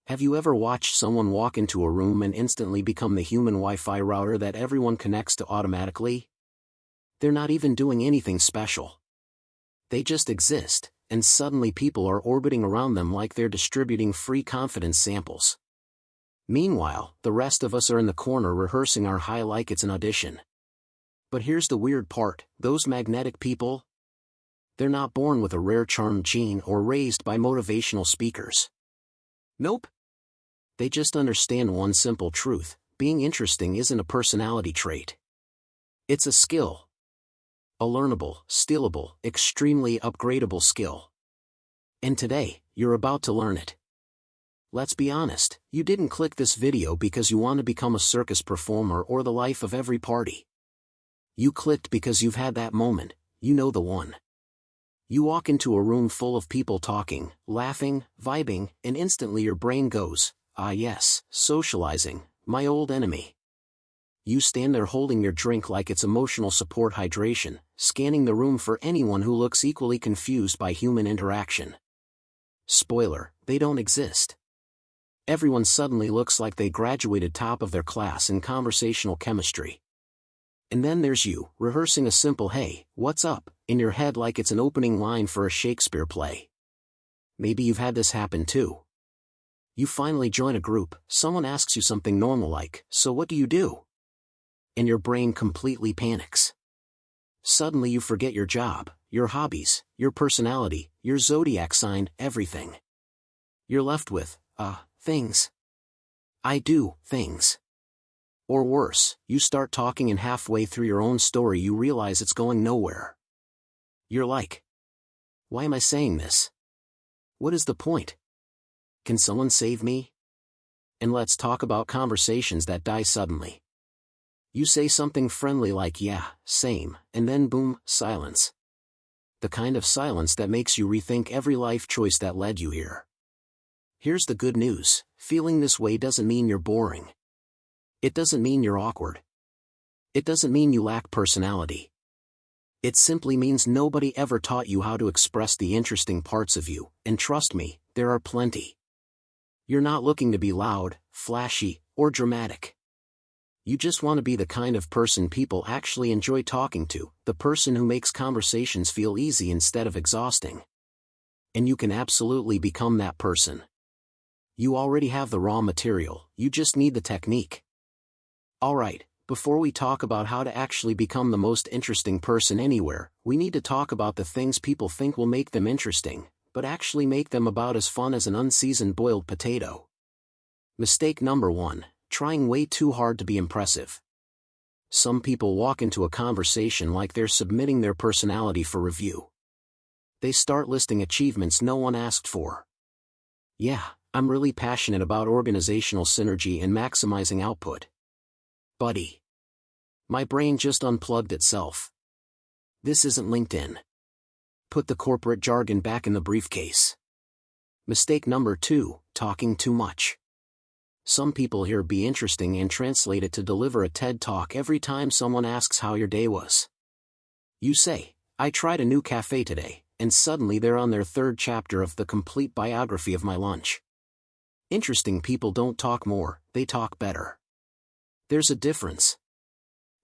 Have you ever watched someone walk into a room and instantly become the human Wi-Fi router that everyone connects to automatically? They're not even doing anything special. They just exist, and suddenly people are orbiting around them like they're distributing free confidence samples. Meanwhile, the rest of us are in the corner rehearsing our high like it's an audition. But here's the weird part, those magnetic people? They're not born with a rare charm gene or raised by motivational speakers. Nope. They just understand one simple truth: being interesting isn't a personality trait. It's a skill. A learnable, stealable, extremely upgradable skill. And today, you're about to learn it. Let's be honest, you didn't click this video because you want to become a circus performer or the life of every party. You clicked because you've had that moment, you know the one. You walk into a room full of people talking, laughing, vibing, and instantly your brain goes, ah yes, socializing, my old enemy. You stand there holding your drink like it's emotional support hydration, scanning the room for anyone who looks equally confused by human interaction. Spoiler, they don't exist. Everyone suddenly looks like they graduated top of their class in conversational chemistry. And then there's you, rehearsing a simple "hey, what's up?" in your head like it's an opening line for a Shakespeare play. Maybe you've had this happen too. You finally join a group, someone asks you something normal like, "So what do you do?" And your brain completely panics. Suddenly you forget your job, your hobbies, your personality, your zodiac sign, everything. You're left with, things. I do things. Or worse, you start talking and halfway through your own story you realize it's going nowhere. You're like, why am I saying this? What is the point? Can someone save me? And let's talk about conversations that die suddenly. You say something friendly like "yeah, same," and then boom, silence. The kind of silence that makes you rethink every life choice that led you here. Here's the good news, feeling this way doesn't mean you're boring. It doesn't mean you're awkward. It doesn't mean you lack personality. It simply means nobody ever taught you how to express the interesting parts of you, and trust me, there are plenty. You're not looking to be loud, flashy, or dramatic. You just want to be the kind of person people actually enjoy talking to, the person who makes conversations feel easy instead of exhausting. And you can absolutely become that person. You already have the raw material, you just need the technique. Alright, before we talk about how to actually become the most interesting person anywhere, we need to talk about the things people think will make them interesting, but actually make them about as fun as an unseasoned boiled potato. Mistake number 1, trying way too hard to be impressive. Some people walk into a conversation like they're submitting their personality for review. They start listing achievements no one asked for. Yeah, I'm really passionate about organizational synergy and maximizing output. Buddy. My brain just unplugged itself. This isn't LinkedIn. Put the corporate jargon back in the briefcase. Mistake number 2, talking too much. Some people hear "be interesting" and translate it to deliver a TED Talk every time someone asks how your day was. You say, "I tried a new cafe today," and suddenly they're on their 3rd chapter of the complete biography of my lunch. Interesting people don't talk more, they talk better. There's a difference.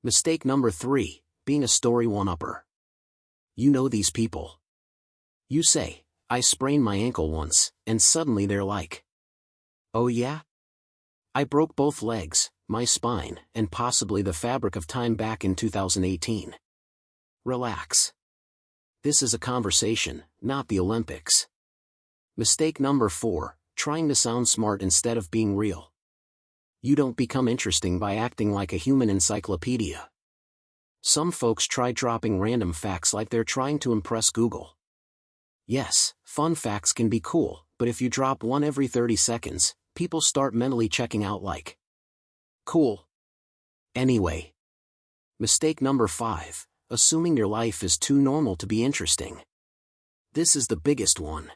Mistake number 3, being a story one-upper. You know these people. You say, "I sprained my ankle once," and suddenly they're like, "Oh yeah? I broke both legs, my spine, and possibly the fabric of time back in 2018. Relax. This is a conversation, not the Olympics. Mistake number 4, trying to sound smart instead of being real. You don't become interesting by acting like a human encyclopedia. Some folks try dropping random facts like they're trying to impress Google. Yes, fun facts can be cool, but if you drop one every 30 seconds, people start mentally checking out like, cool. Anyway. Mistake number 5, assuming your life is too normal to be interesting. This is the biggest one.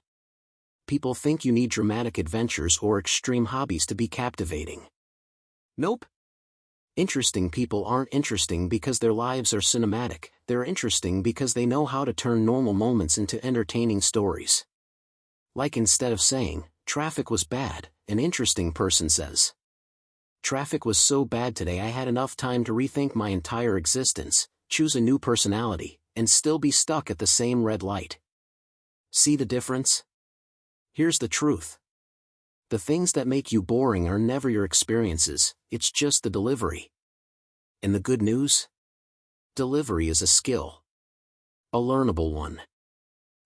People think you need dramatic adventures or extreme hobbies to be captivating. Nope. Interesting people aren't interesting because their lives are cinematic, they're interesting because they know how to turn normal moments into entertaining stories. Like instead of saying, "traffic was bad," an interesting person says. Traffic was so bad today I had enough time to rethink my entire existence, choose a new personality, and still be stuck at the same red light. See the difference? Here's the truth. The things that make you boring are never your experiences, it's just the delivery. And the good news? Delivery is a skill. A learnable one.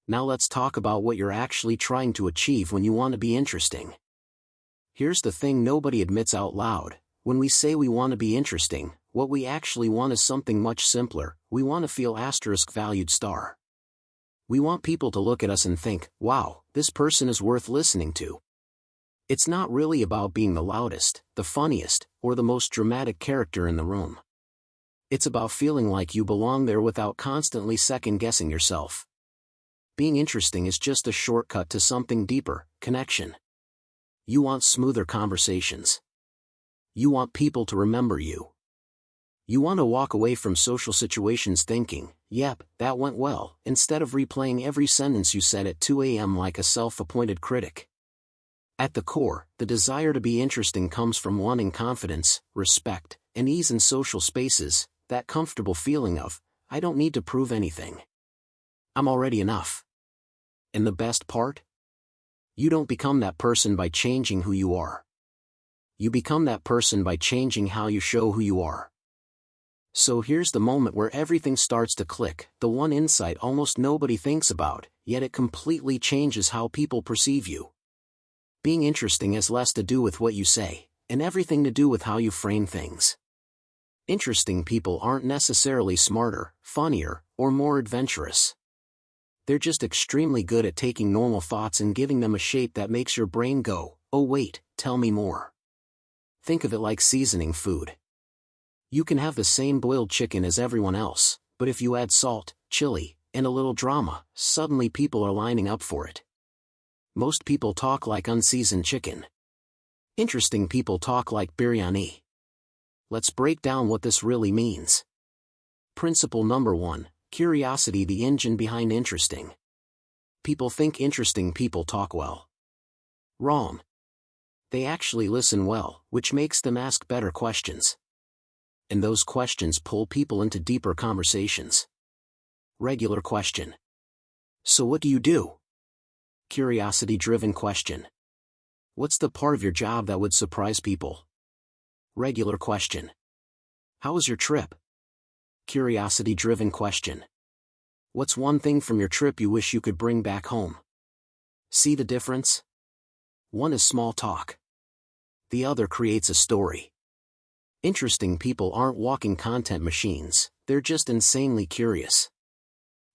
Now let's talk about what you're actually trying to achieve when you want to be interesting. Here's the thing nobody admits out loud. When we say we want to be interesting, what we actually want is something much simpler. We want to feel *valued star. We want people to look at us and think, wow, this person is worth listening to. It's not really about being the loudest, the funniest, or the most dramatic character in the room. It's about feeling like you belong there without constantly second-guessing yourself. Being interesting is just a shortcut to something deeper, connection. You want smoother conversations. You want people to remember you. You want to walk away from social situations thinking, yep, that went well, instead of replaying every sentence you said at 2 a.m. like a self-appointed critic. At the core, the desire to be interesting comes from wanting confidence, respect, and ease in social spaces, that comfortable feeling of, I don't need to prove anything. I'm already enough. And the best part? You don't become that person by changing who you are. You become that person by changing how you show who you are. So here's the moment where everything starts to click, the one insight almost nobody thinks about, yet it completely changes how people perceive you. Being interesting has less to do with what you say, and everything to do with how you frame things. Interesting people aren't necessarily smarter, funnier, or more adventurous. They're just extremely good at taking normal thoughts and giving them a shape that makes your brain go, oh wait, tell me more. Think of it like seasoning food. You can have the same boiled chicken as everyone else, but if you add salt, chili, and a little drama, suddenly people are lining up for it. Most people talk like unseasoned chicken. Interesting people talk like biryani. Let's break down what this really means. Principle number 1, curiosity, the engine behind interesting. People think interesting people talk well. Wrong. They actually listen well, which makes them ask better questions. And those questions pull people into deeper conversations. Regular question. So what do you do? Curiosity-driven question. What's the part of your job that would surprise people? Regular question. How was your trip? Curiosity-driven question. What's one thing from your trip you wish you could bring back home? See the difference? One is small talk. The other creates a story. Interesting people aren't walking content machines, they're just insanely curious.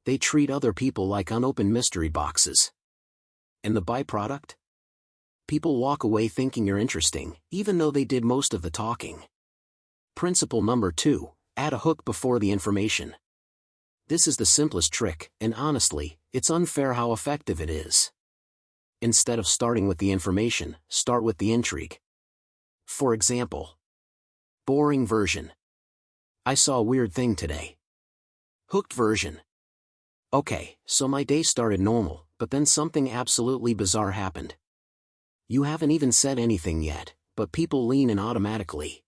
They treat other people like unopened mystery boxes. And the byproduct? People walk away thinking you're interesting, even though they did most of the talking. Principle number 2, add a hook before the information. This is the simplest trick, and honestly, it's unfair how effective it is. Instead of starting with the information, start with the intrigue. For example, boring version. I saw a weird thing today. Hooked version. Okay, so my day started normal, but then something absolutely bizarre happened. You haven't even said anything yet, but people lean in automatically.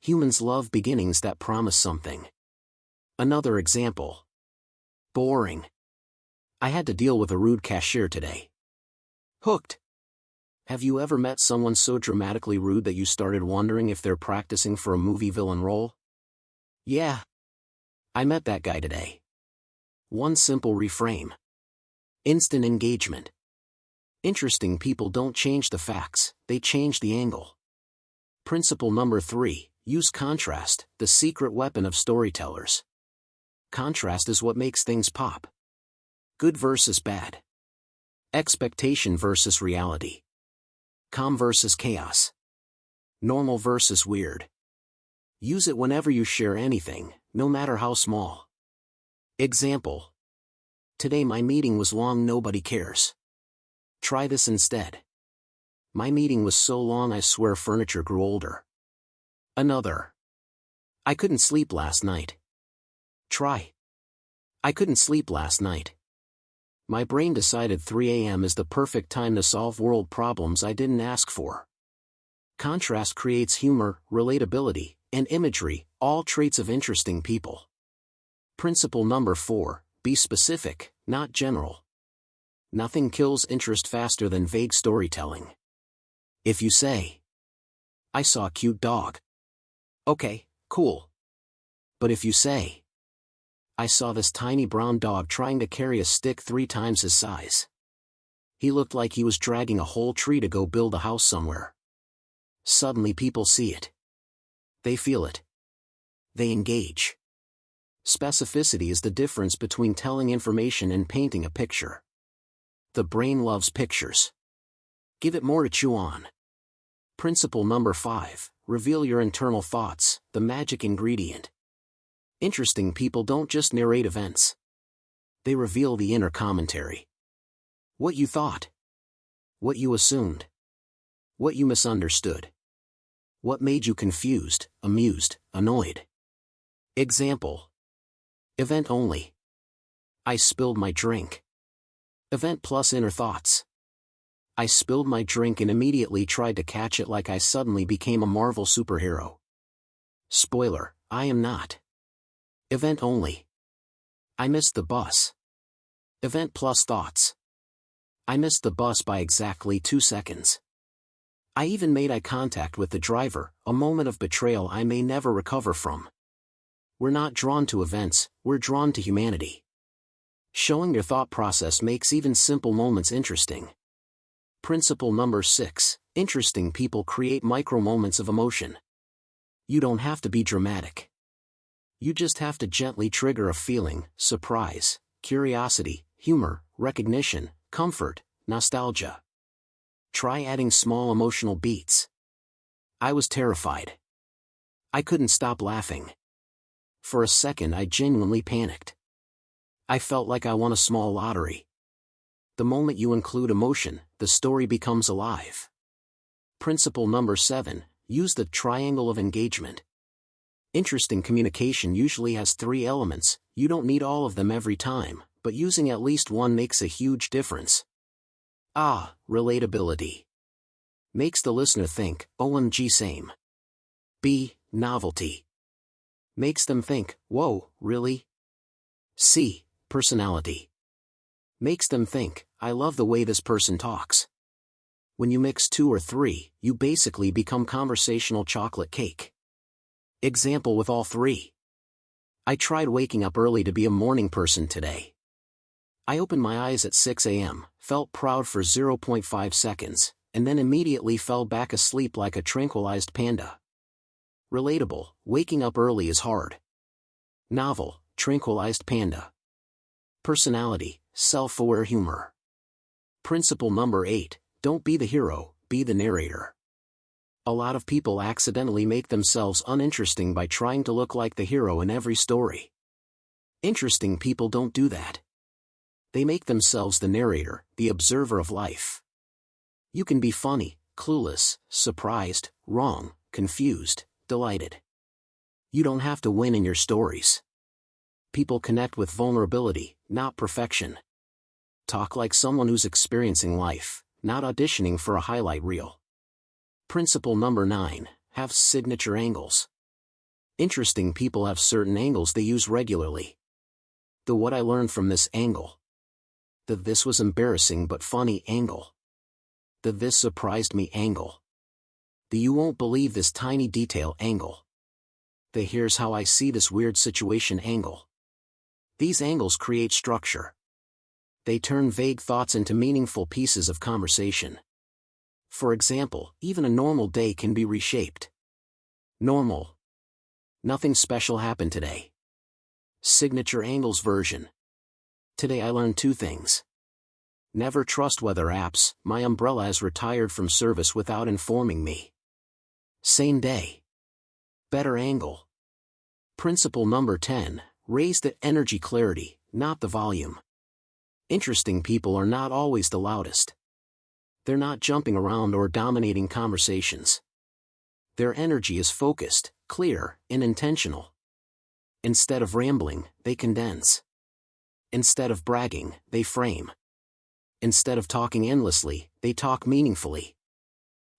Humans love beginnings that promise something. Another example. Boring. I had to deal with a rude cashier today. Hooked. Have you ever met someone so dramatically rude that you started wondering if they're practicing for a movie villain role? Yeah. I met that guy today. One simple reframe. Instant engagement. Interesting people don't change the facts, they change the angle. Principle number 3, use contrast, the secret weapon of storytellers. Contrast is what makes things pop. Good versus bad. Expectation versus reality. Calm versus chaos. Normal versus weird. Use it whenever you share anything, no matter how small. Example. Today my meeting was long, nobody cares. Try this instead. My meeting was so long I swear furniture grew older. Another. I couldn't sleep last night. Try. I couldn't sleep last night. My brain decided 3 a.m. is the perfect time to solve world problems I didn't ask for. Contrast creates humor, relatability, and imagery, all traits of interesting people. Principle number 4, be specific, not general. Nothing kills interest faster than vague storytelling. If you say, I saw a cute dog. Okay, cool. But if you say, I saw this tiny brown dog trying to carry a stick 3 times his size. He looked like he was dragging a whole tree to go build a house somewhere. Suddenly people see it. They feel it. They engage. Specificity is the difference between telling information and painting a picture. The brain loves pictures. Give it more to chew on. Principle number 5, reveal your internal thoughts, the magic ingredient. Interesting people don't just narrate events. They reveal the inner commentary. What you thought. What you assumed. What you misunderstood. What made you confused, amused, annoyed. Example. Event only. I spilled my drink. Event plus inner thoughts. I spilled my drink and immediately tried to catch it like I suddenly became a Marvel superhero. Spoiler, I am not. Event only. I missed the bus. Event plus thoughts. I missed the bus by exactly 2 seconds. I even made eye contact with the driver, a moment of betrayal I may never recover from. We're not drawn to events, we're drawn to humanity. Showing your thought process makes even simple moments interesting. Principle number 6, interesting people create micro moments of emotion. You don't have to be dramatic. You just have to gently trigger a feeling, surprise, curiosity, humor, recognition, comfort, nostalgia. Try adding small emotional beats. I was terrified. I couldn't stop laughing. For a second I genuinely panicked. I felt like I won a small lottery. The moment you include emotion, the story becomes alive. Principle number 7, use the triangle of engagement. Interesting communication usually has 3 elements, you don't need all of them every time, but using at least one makes a huge difference. A. Relatability. Makes the listener think, OMG same. B. Novelty. Makes them think, whoa, really? C. Personality. Makes them think, I love the way this person talks. When you mix 2 or 3, you basically become conversational chocolate cake. Example with all 3. I tried waking up early to be a morning person today. I opened my eyes at 6 a.m., felt proud for 0.5 seconds, and then immediately fell back asleep like a tranquilized panda. Relatable, waking up early is hard. Novel, tranquilized panda. Personality, self-aware humor. Principle number 8, don't be the hero, be the narrator. A lot of people accidentally make themselves uninteresting by trying to look like the hero in every story. Interesting people don't do that. They make themselves the narrator, the observer of life. You can be funny, clueless, surprised, wrong, confused, delighted. You don't have to win in your stories. People connect with vulnerability, not perfection. Talk like someone who's experiencing life, not auditioning for a highlight reel. Principle number 9, have signature angles. Interesting people have certain angles they use regularly. The what I learned from this angle. The this was embarrassing but funny angle. The this surprised me angle. The you won't believe this tiny detail angle. The here's how I see this weird situation angle. These angles create structure. They turn vague thoughts into meaningful pieces of conversation. For example, even a normal day can be reshaped. Normal. Nothing special happened today. Signature angles version. Today I learned 2 things. Never trust weather apps, my umbrella has retired from service without informing me. Same day. Better angle. Principle number 10, raise the energy clarity, not the volume. Interesting people are not always the loudest. They're not jumping around or dominating conversations. Their energy is focused, clear, and intentional. Instead of rambling, they condense. Instead of bragging, they frame. Instead of talking endlessly, they talk meaningfully.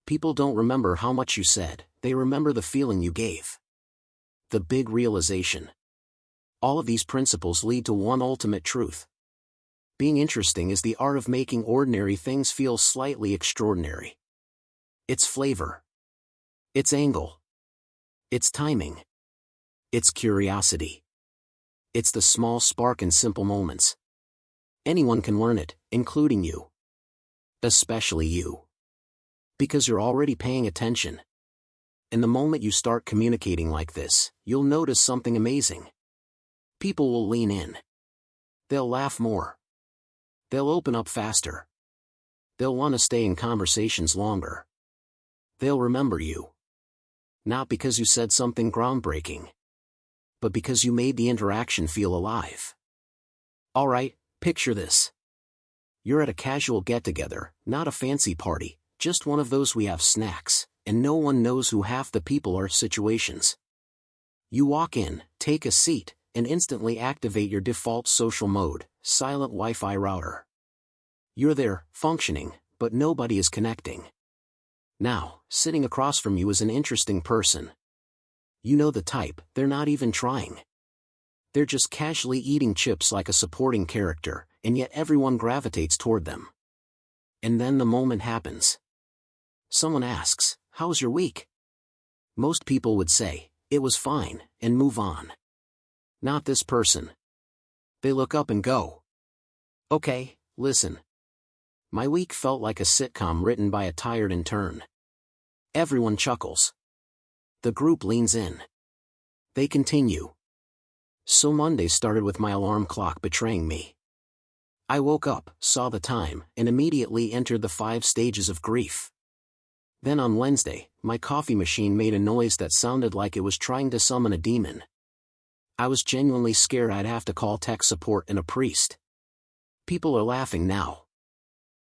People don't remember how much you said, they remember the feeling you gave. The big realization. All of these principles lead to one ultimate truth. Being interesting is the art of making ordinary things feel slightly extraordinary. It's flavor. It's angle. It's timing. It's curiosity. It's the small spark in simple moments. Anyone can learn it, including you. Especially you. Because you're already paying attention. And the moment you start communicating like this, you'll notice something amazing. People will lean in. They'll laugh more. They'll open up faster. They'll want to stay in conversations longer. They'll remember you. Not because you said something groundbreaking, but because you made the interaction feel alive. Alright, picture this. You're at a casual get-together, not a fancy party, just one of those we have snacks, and no one knows who half the people are situations. You walk in, take a seat, and instantly activate your default social mode, silent Wi-Fi router. You're there, functioning, but nobody is connecting. Now, sitting across from you is an interesting person. You know the type, they're not even trying. They're just casually eating chips like a supporting character, and yet everyone gravitates toward them. And then the moment happens. Someone asks, "How's your week?" Most people would say, "It was fine," and move on. Not this person. They look up and go, "Okay, listen. My week felt like a sitcom written by a tired intern." Everyone chuckles. The group leans in. They continue. "So Monday started with my alarm clock betraying me. I woke up, saw the time, and immediately entered the 5 stages of grief. Then on Wednesday, my coffee machine made a noise that sounded like it was trying to summon a demon. I was genuinely scared I'd have to call tech support and a priest." People are laughing now.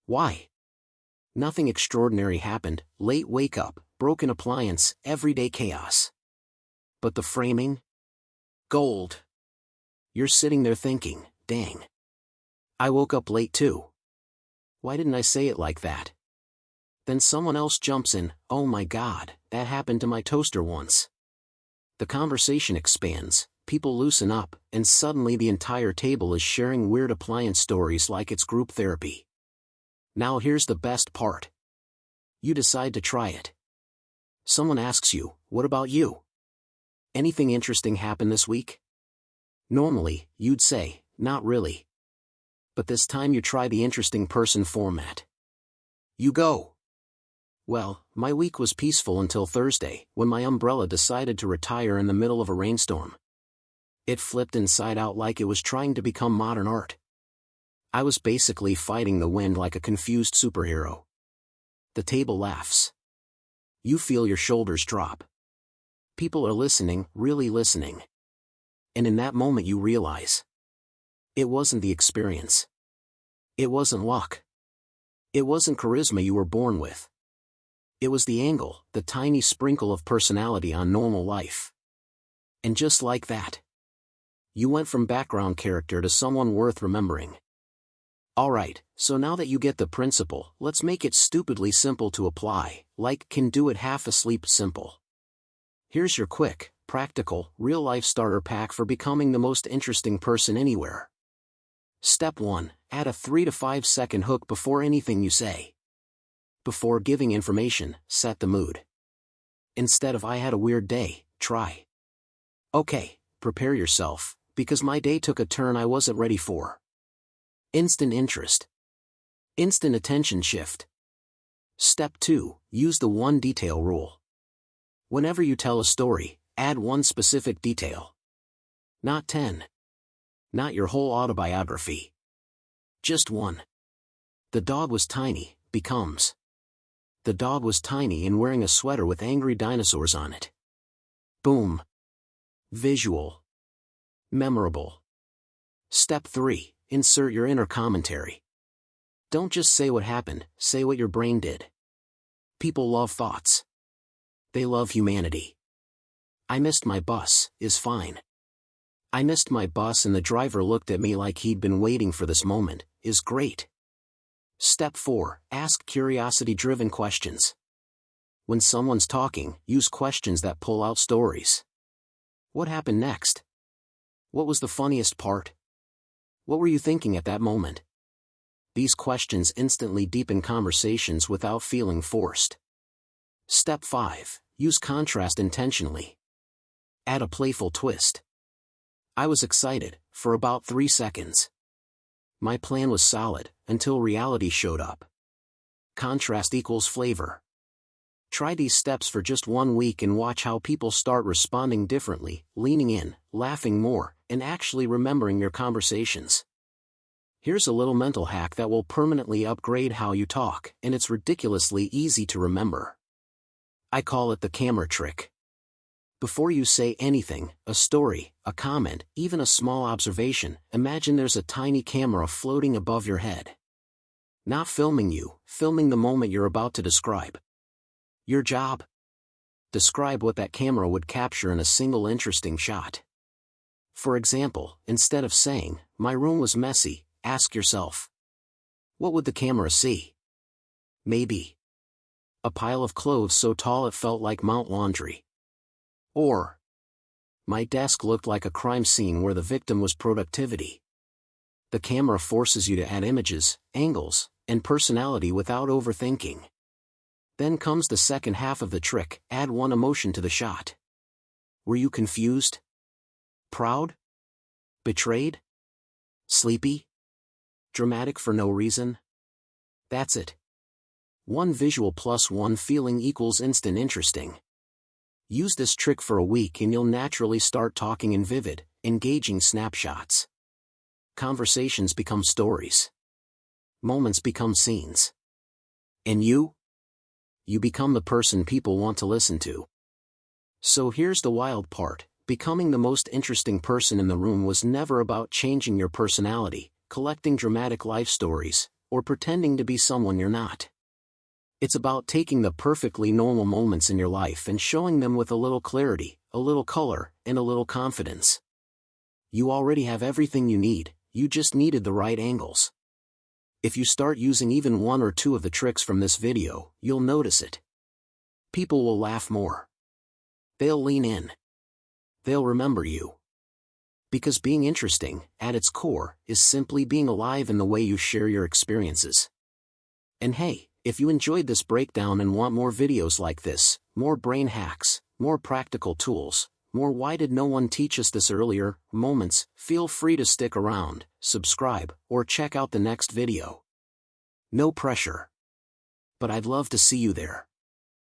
Why? Nothing extraordinary happened, late wake-up, broken appliance, everyday chaos. But the framing? Gold. You're sitting there thinking, dang. I woke up late too. Why didn't I say it like that? Then someone else jumps in, "Oh my God, that happened to my toaster once." The conversation expands, people loosen up, and suddenly the entire table is sharing weird appliance stories like it's group therapy. Now here's the best part. You decide to try it. Someone asks you, "What about you? Anything interesting happen this week?" Normally, you'd say, "Not really." But this time you try the interesting person format. You go, "Well, my week was peaceful until Thursday, when my umbrella decided to retire in the middle of a rainstorm. It flipped inside out like it was trying to become modern art. I was basically fighting the wind like a confused superhero." The table laughs. You feel your shoulders drop. People are listening, really listening. And in that moment you realize. It wasn't the experience. It wasn't luck. It wasn't charisma you were born with. It was the angle, the tiny sprinkle of personality on normal life. And just like that, you went from background character to someone worth remembering. Alright, so now that you get the principle, let's make it stupidly simple to apply, like can do it half asleep simple. Here's your quick, practical, real-life starter pack for becoming the most interesting person anywhere. Step 1, add a 3 to 5 second hook before anything you say. Before giving information, set the mood. Instead of "I had a weird day," try, "Okay, prepare yourself, because my day took a turn I wasn't ready for." Instant interest. Instant attention shift. Step 2, use the 1 detail rule. Whenever you tell a story, add 1 specific detail. Not 10. Not your whole autobiography. Just 1. The dog was tiny, becomes. The dog was tiny and wearing a sweater with angry dinosaurs on it. Boom. Visual. Memorable. Step 3, insert your inner commentary. Don't just say what happened, say what your brain did. People love thoughts. They love humanity. "I missed my bus" is fine. "I missed my bus and the driver looked at me like he'd been waiting for this moment" is great. Step 4. Ask curiosity-driven questions. When someone's talking, use questions that pull out stories. What happened next? What was the funniest part? What were you thinking at that moment? These questions instantly deepen conversations without feeling forced. Step 5. Use contrast intentionally. Add a playful twist. I was excited, for about 3 seconds. My plan was solid, until reality showed up. Contrast equals flavor. Try these steps for just 1 week and watch how people start responding differently, leaning in, laughing more, and actually remembering your conversations. Here's a little mental hack that will permanently upgrade how you talk, and it's ridiculously easy to remember. I call it the camera trick. Before you say anything, a story, a comment, even a small observation, imagine there's a tiny camera floating above your head. Not filming you, filming the moment you're about to describe. Your job? Describe what that camera would capture in a single interesting shot. For example, instead of saying, "My room was messy," ask yourself, what would the camera see? Maybe a pile of clothes so tall it felt like Mount Laundry. Or, my desk looked like a crime scene where the victim was productivity. The camera forces you to add images, angles, and personality without overthinking. Then comes the second half of the trick, add one emotion to the shot. Were you confused? Proud? Betrayed? Sleepy? Dramatic for no reason? That's it. One visual plus one feeling equals instant interesting. Use this trick for a week and you'll naturally start talking in vivid, engaging snapshots. Conversations become stories. Moments become scenes. And you? You become the person people want to listen to. So here's the wild part, becoming the most interesting person in the room was never about changing your personality, collecting dramatic life stories, or pretending to be someone you're not. It's about taking the perfectly normal moments in your life and showing them with a little clarity, a little color, and a little confidence. You already have everything you need, you just needed the right angles. If you start using even 1 or 2 of the tricks from this video, you'll notice it. People will laugh more. They'll lean in. They'll remember you. Because being interesting, at its core, is simply being alive in the way you share your experiences. And hey, if you enjoyed this breakdown and want more videos like this, more brain hacks, more practical tools, more why did no one teach us this earlier moments, feel free to stick around, subscribe, or check out the next video. No pressure. But I'd love to see you there.